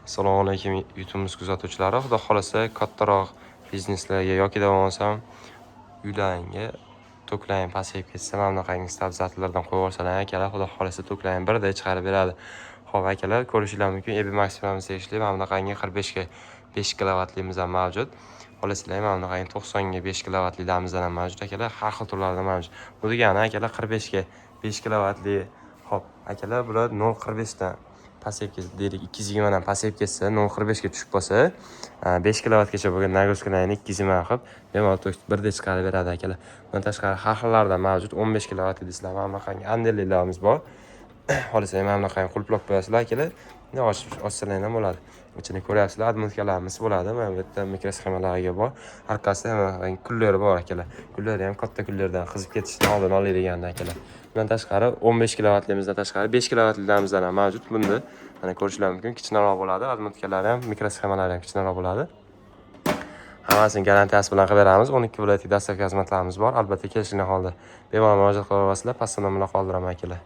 Assalomu alaykum YouTube kuzatuvchilari. Xudo xolasa kattaroq bizneslarga yoki bo'lmasam uylaringga to'klang pasayib ketsa, mana bunaqangi stabilizatorlardan qo'yib olsalar akalar, xudo xolasa to'klang birda chiqarib beradi. Xo'p akalar, ko'rishinglar mumkin. EB Maximum tegishli mana bunaqangi 45 ga 5 kilovatligimiz ham mavjud. Xolasizlar mana bunaqangi 90 ga 5 kilovatliklarimiz ham mavjud akalar. Har xil turlarda mavjud. Bu degani akalar 45 ga 5 kilovatli. Xo'p, akalar bular 0.45 dan pasayib ketsa, deylik 220 dan pasayib ketsa, 0.45 ga tushib qolsa, 5 kilovatgacha bo'lgan nagruzkalarni 220 qilib, bemalol birda chiqarib beradi akalar. Bundan tashqari har xillardan mavjud 15 kilovatli desizlar, mana bunaqangi andellilarimiz bor. Xolasizlar mana bunaqangi qulflab qo'yasizlar akalar. Ochsalar ham bo'ladi. Ichini ko'ryapsizlar, admontkalarimiz bo'ladi. Mana bu yerda mikrosxemalarga bor. Orqasida ham kullar bor akalar. Kullari ham katta kullardan qizib ketishdan oldin oladigan akalar. Bundan tashqari 15 kilovatlimizdan tashqari 5 kilovatlilarimizdan ham mavjud. Bunda mana ko'rishlar mumkin, kichikroq bo'ladi. Admontkalari ham, mikrosxemalari ham kichikroq bo'ladi. Hammasini garantiyasi bilan qilib beramiz. 12 viloyatga dastavka xizmatlarimiz bor. Albatta kelishgan holda bemalol murojaat qila olasizlar. Pastdan nomlar qoldiraman akalar.